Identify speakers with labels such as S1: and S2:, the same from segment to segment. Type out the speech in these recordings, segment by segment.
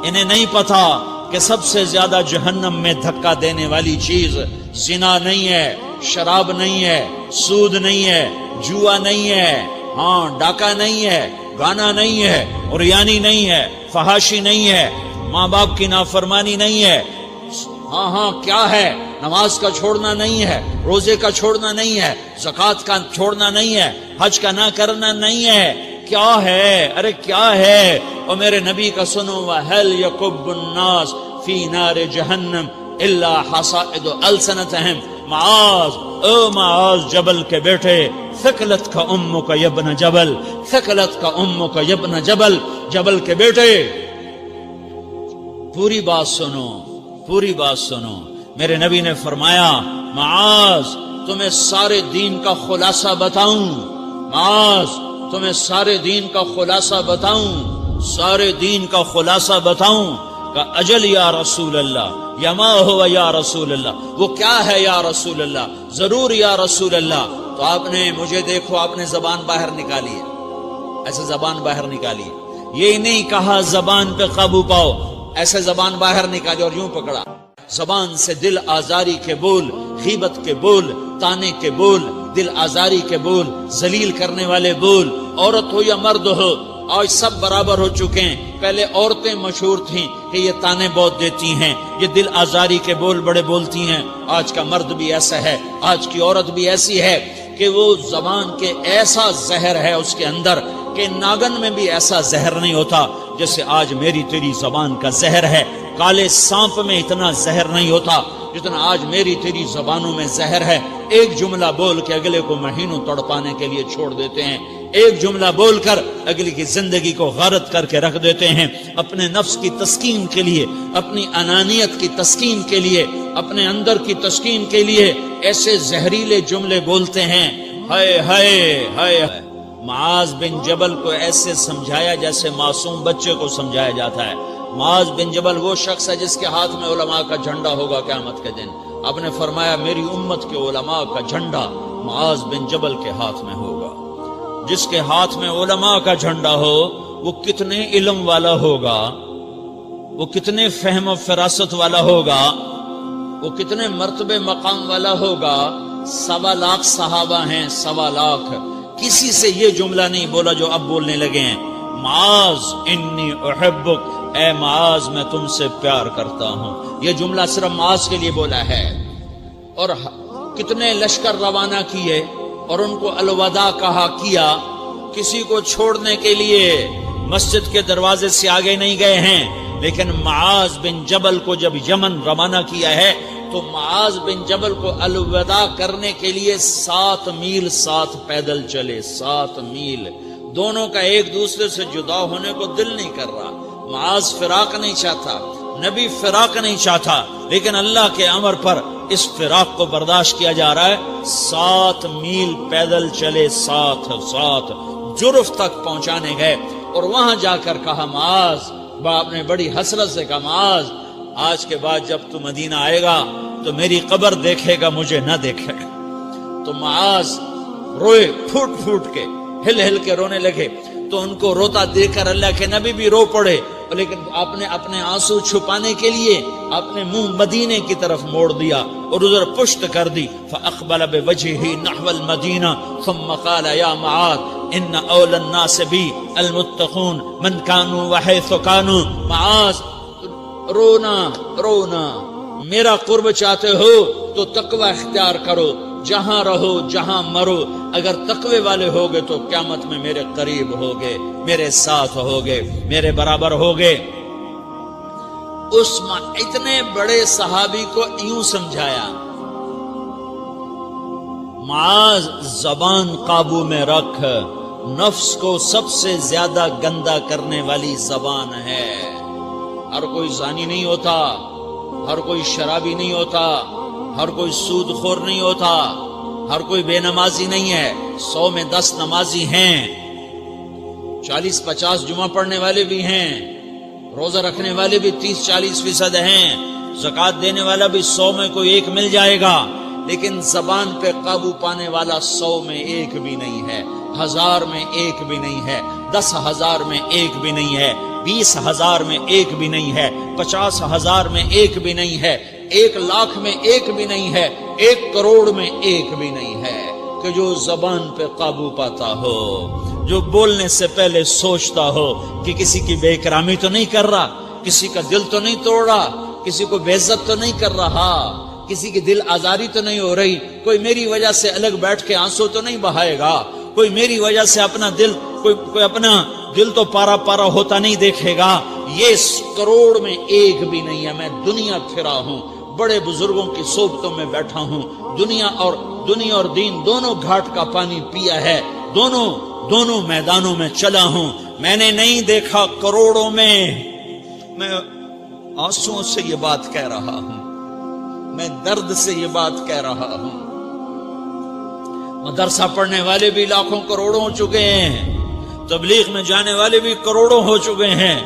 S1: انہیں نہیں پتا کہ سب سے زیادہ جہنم میں دھکا دینے والی چیز زنا نہیں ہے، شراب نہیں ہے، سود نہیں ہے، جوا نہیں ہے، ہاں ڈاکہ نہیں ہے، گانا نہیں ہے، عریانی نہیں ہے، فحاشی نہیں ہے، ماں باپ کی نافرمانی نہیں ہے، ہاں کیا ہے، نماز کا چھوڑنا نہیں ہے، روزے کا چھوڑنا نہیں ہے، زکوٰۃ کا چھوڑنا نہیں ہے، حج کا نہ کرنا نہیں ہے، کیا ہے؟ ارے کیا ہے؟ اور میرے نبی کا سنو، وَهَلْ يَكُبُّ النَّاسُ فِي نَارِ جَهَنَّمَ إِلَّا حَصَائِدُ أَلْسِنَتِهِمْ۔ معاذ، او معاذ جبل کے بیٹے، ثقلت کا امک یا ابن جبل، ثقلت کا امک یا ابن جبل، جبل کے بیٹے پوری بات سنو، پوری بات سنو۔ میرے نبی نے فرمایا، معاذ تمہیں سارے دین کا خلاصہ بتاؤں، معاذ تمہیں سارے دین کا خلاصہ بتاؤں، سارے دین کا خلاصہ بتاؤں؟ کہ اجل یا رسول اللہ، یا ما ہوا یا رسول اللہ، وہ کیا ہے یا رسول اللہ؟ ضرور یا رسول اللہ۔ تو آپ نے مجھے دیکھو، آپ نے زبان باہر نکالی ہے، ایسے زبان باہر نکالی ہے، یہ نہیں کہا زبان پہ قابو پاؤ، ایسے زبان باہر نکالی اور یوں پکڑا۔ زبان سے دل آزاری کے بول، غیبت کے بول، تانے کے بول، دل آزاری کے بول، ذلیل کرنے والے بول، عورت ہو یا مرد ہو، آج سب برابر ہو چکے ہیں۔ پہلے عورتیں مشہور تھیں کہ یہ تانے بہت دیتی ہیں، یہ دل آزاری کے بول بڑے بولتی ہیں، آج کا مرد بھی ایسا ہے، آج کی عورت بھی ایسی ہے کہ وہ زبان کے ایسا زہر ہے اس کے اندر کہ ناگن میں بھی ایسا زہر نہیں ہوتا جیسے آج میری تیری زبان کا زہر ہے۔ کالے سانپ میں اتنا زہر نہیں ہوتا جتنا آج میری تیری زبانوں میں زہر ہے۔ ایک جملہ بول کے اگلے کو مہینوں تڑپانے کے لیے چھوڑ دیتے ہیں، ایک جملہ بول کر اگلی کی زندگی کو غارت کر کے رکھ دیتے ہیں، اپنے نفس کی تسکین کے لیے، اپنی انانیت کی تسکین کے لیے، اپنے اندر کی تسکین کے لیے ایسے زہریلے جملے بولتے ہیں۔ ہائے ہائے ہائے۔ معاذ بن جبل کو ایسے سمجھایا جیسے معصوم بچے کو سمجھایا جاتا ہے۔ معاذ بن جبل وہ شخص ہے جس کے ہاتھ میں علماء کا جھنڈا ہوگا قیامت کے دن۔ آپ نے فرمایا میری امت کے علماء کا جھنڈا معاذ بن جبل کے ہاتھ میں ہوگا۔ جس کے ہاتھ میں علماء کا جھنڈا ہو وہ کتنے علم والا ہوگا، وہ کتنے فہم و فراست والا ہوگا، وہ کتنے مرتبے مقام والا ہوگا۔ 1.25 لاکھ صحابہ ہیں، 1.25 لاکھ، کسی سے یہ جملہ نہیں بولا جو اب بولنے لگے ہیں۔ معاذ انی احبک، اے معاذ میں تم سے پیار کرتا ہوں، یہ جملہ صرف معاذ کے لیے بولا ہے۔ اور کتنے لشکر روانہ کیے اور ان کو الوداع کہا کیا، کسی کو چھوڑنے کے لیے مسجد کے دروازے سے آگے نہیں گئے ہیں، لیکن معاذ بن جبل کو جب یمن روانہ کیا ہے تو معاذ بن جبل کو الوداع کرنے کے لیے 7 میل ساتھ پیدل چلے، 7 میل۔ دونوں کا ایک دوسرے سے جدا ہونے کو دل نہیں کر رہا، معاذ فراق نہیں چاہتا، نبی فراق نہیں چاہتا، لیکن اللہ کے امر پر اس فراق کو برداشت کیا جا رہا ہے۔ 7 میل پیدل چلے، 7 جرف تک پہنچانے گئے اور وہاں جا کر کہا معاذ، باپ نے بڑی حسرت سے کہا معاذ آج کے بعد جب تو مدینہ آئے گا تو میری قبر دیکھے گا، مجھے نہ دیکھے گا۔ تو معاذ روئے، پھوٹ پھوٹ کے، ہل ہل کے رونے لگے۔ تو ان کو روتا دیکھ کر اللہ کے نبی بھی رو پڑے، لیکن آپ نے اپنے آنسو چھپانے کے لیے اپنے منہ مدینے کی طرف موڑ دیا اور ادھر پشت کر دی۔ فاقبل بوجهه نحو المدینہ ثم قال یا معاذ ان اول الناس بی المتقون من كانوا وحيث كانوا۔ معاذ رونا، میرا قرب چاہتے ہو تو تقوی اختیار کرو، جہاں رہو جہاں مرو، اگر تقوی والے ہوگے تو قیامت میں میرے قریب ہوگے، میرے ساتھ ہوگے، میرے برابر ہوگے۔ اس اتنے بڑے صحابی کو یوں سمجھایا، معاذ زبان قابو میں رکھ، نفس کو سب سے زیادہ گندا کرنے والی زبان ہے۔ ہر کوئی زانی نہیں ہوتا، ہر کوئی شرابی نہیں ہوتا، ہر کوئی سود خور نہیں ہوتا، ہر کوئی بے نمازی نہیں ہے۔ 100 میں 10 نمازی ہیں، 40-50 جمعہ پڑھنے والے بھی ہیں، روزہ رکھنے والے بھی 30-40% ہیں، زکوٰۃ دینے والا بھی 100 میں کوئی ایک مل جائے گا، لیکن زبان پہ قابو پانے والا 100 میں ایک بھی نہیں ہے، 1000 میں ایک بھی نہیں ہے، 10,000 میں ایک بھی نہیں ہے۔ 20,000 میں ایک بھی نہیں ہے، 50,000 میں ایک بھی نہیں ہے، 1,00,000 میں ایک بھی نہیں ہے، 1 کروڑ میں ایک بھی نہیں ہے کہ جو زبان پہ قابو پاتا ہو، جو بولنے سے پہلے سوچتا ہو کہ کسی کی بے اکرامی تو نہیں کر رہا، کسی کا دل تو نہیں توڑ رہا، کسی کو بے عزت تو نہیں کر رہا، کسی کی دل آزاری تو نہیں ہو رہی، کوئی میری وجہ سے الگ بیٹھ کے آنسو تو نہیں بہائے گا، کوئی میری وجہ سے اپنا دل کوئی اپنا دل تو پارا پارا ہوتا نہیں دیکھے گا۔ یہ کروڑ میں ایک بھی نہیں ہے۔ میں دنیا پھرا ہوں، بڑے بزرگوں کی صحبتوں میں بیٹھا ہوں، دنیا اور دین دونوں گھاٹ کا پانی پیا ہے، دونوں میدانوں میں چلا ہوں، میں نے نہیں دیکھا کروڑوں میں۔ میں آنسوؤں سے یہ بات کہہ رہا ہوں، میں درد سے یہ بات کہہ رہا ہوں۔ مدرسہ پڑھنے والے بھی لاکھوں کروڑوں ہو چکے ہیں، تبلیغ میں جانے والے بھی کروڑوں ہو چکے ہیں،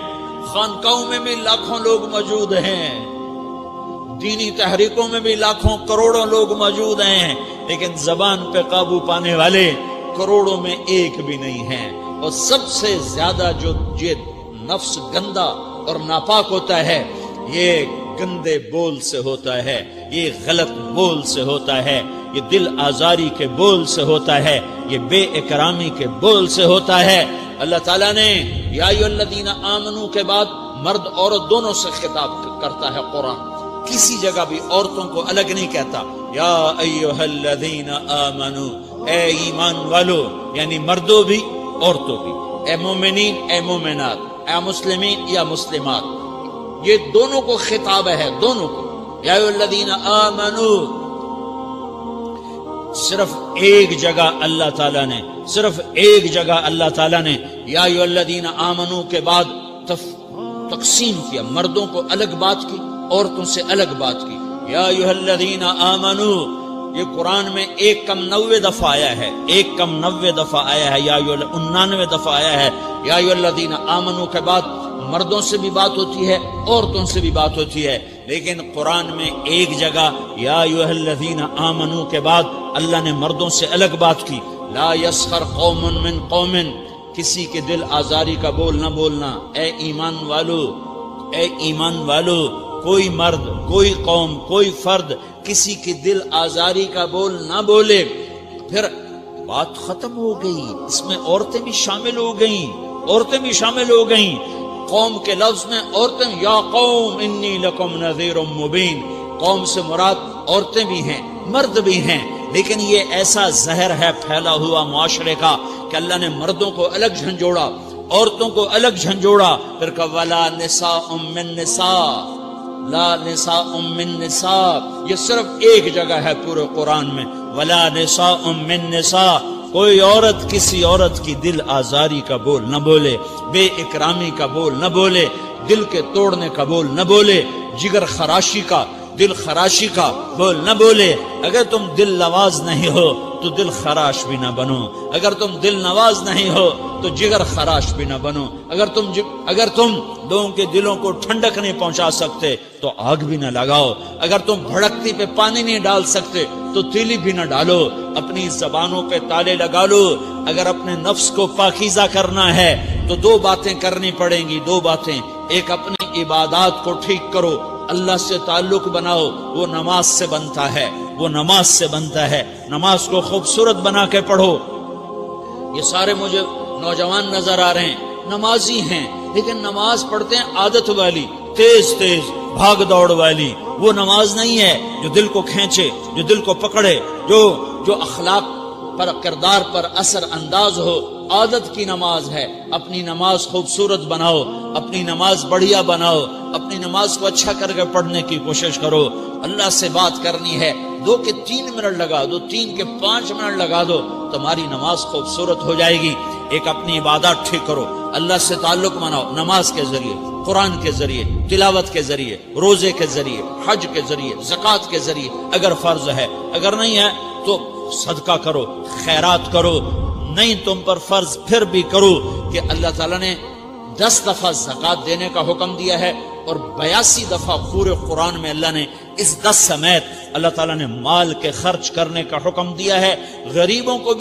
S1: خانقاہوں میں بھی لاکھوں لوگ موجود ہیں، دینی تحریکوں میں بھی لاکھوں کروڑوں لوگ موجود ہیں، لیکن زبان پہ قابو پانے والے کروڑوں میں ایک بھی نہیں ہیں۔ اور سب سے زیادہ جو یہ نفس گندا اور ناپاک ہوتا ہے، یہ گندے بول سے ہوتا ہے، یہ غلط بول سے ہوتا ہے، یہ دل آزاری کے بول سے ہوتا ہے، یہ بے اکرامی کے بول سے ہوتا ہے۔ اللہ تعالیٰ نے یا ایھا الذین آمنو کے بعد مرد عورت دونوں سے خطاب کرتا ہے قرآن، کسی جگہ بھی عورتوں کو الگ نہیں کہتا۔ یا ایھا الذین آمنو، اے ایمان والو، یعنی مردوں بھی عورتوں بھی، اے مومنین اے مومنات، اے مسلمین یا مسلمات، یہ دونوں کو خطاب ہے، دونوں کو۔ یا ایھا الذین آمنو، صرف ایک جگہ اللہ تعالیٰ نے یا ایھا الذین آمنو کے بعد تقسیم کیا، مردوں کو الگ بات کی، عورتوں سے الگ بات کی۔ یا ایھا الذین آمنو، یہ قرآن میں 199 دفعہ آیا ہے، 199 دفعہ آیا ہے، 99 دفعہ آیا ہے۔ یا ایھا الذین آمنو کے بعد مردوں سے بھی بات ہوتی ہے، عورتوں سے بھی بات ہوتی ہے، لیکن قرآن میں ایک جگہ یا ایھا الذین آمنو کے بعد اللہ نے مردوں سے الگ بات کی۔ لا یسخر قوم من قوم، کسی کے دل آزاری کا بول نہ بولنا۔ اے ایمان والو، کوئی مرد، کوئی قوم، کوئی فرد کسی کی دل آزاری کا بول نہ بولے۔ پھر بات ختم ہو گئی، اس میں عورتیں بھی شامل ہو گئیں، قوم کے لفظ میں عورتیں، یا قوم انی لکم نذیر مبین، قوم سے مراد عورتیں بھی ہیں، مرد بھی ہیں، لیکن یہ ایسا زہر ہے پھیلا ہوا معاشرے کا کہ اللہ نے مردوں کو الگ جھنجھوڑا، عورتوں کو الگ جھنجھوڑا، پھر کہا ولا نساء من نساء، لا نساء من نساء، یہ صرف ایک جگہ ہے پورے قرآن میں، ولا نساء من نساء، کوئی عورت کسی عورت کی دل آزاری کا بول نہ بولے، بے اکرامی کا بول نہ بولے، دل کے توڑنے کا بول نہ بولے، جگر خراشی کا، دل خراشی کا بول نہ بولے۔ اگر تم دل نواز نہیں ہو تو دل خراش بھی نہ بنو، اگر تم دل نواز نہیں ہو تو جگر خراش بھی نہ بنو، اگر تم لوگوں کے دلوں کو ٹھنڈک نہیں پہنچا سکتے تو آگ بھی نہ لگاؤ، اگر تم بھڑکتی پہ پانی نہیں ڈال سکتے تو تیلی بھی نہ ڈالو، اپنی زبانوں پہ تالے لگا لو۔ اگر اپنے نفس کو پاکیزہ کرنا ہے تو 2 باتیں کرنی پڑیں گی، 2 باتیں، ایک اپنی عبادات کو ٹھیک کرو، اللہ سے تعلق بناؤ، وہ نماز سے بنتا ہے، نماز کو خوبصورت بنا کے پڑھو۔ یہ سارے مجھے نوجوان نظر آ رہے ہیں، نمازی ہیں، لیکن نماز پڑھتے ہیں عادت والی، تیز بھاگ دوڑ والی، وہ نماز نہیں ہے جو دل کو کھینچے، جو دل کو پکڑے، جو اخلاق پر، کردار پر اثر انداز ہو۔ عادت کی نماز ہے۔ اپنی نماز خوبصورت بناؤ، اپنی نماز بڑھیا بناؤ، اپنی نماز کو اچھا کر کے پڑھنے کی کوشش کرو۔ اللہ سے بات کرنی ہے، 2 کے 3 منٹ لگا دو، 3 کے 5 منٹ لگا دو، تمہاری نماز خوبصورت ہو جائے گی۔ ایک اپنی عبادات ٹھیک کرو، اللہ سے تعلق بناؤ، نماز کے ذریعے، قرآن کے ذریعے، تلاوت کے ذریعے، روزے کے ذریعے، حج کے ذریعے، زکوٰۃ کے ذریعے، اگر فرض ہے، اگر نہیں ہے تو صدقہ کرو، خیرات کرو، نہیں تم پر فرض پھر بھی کرو، کہ اللہ تعالیٰ نے 10 دفعہ زکوٰۃ دینے کا حکم دیا ہے، اور 82 دفعہ پورے قرآن میں اللہ نے اس 10 سمیت اللہ تعالیٰ نے مال کے خرچ کرنے کا حکم دیا ہے۔ غریبوں کو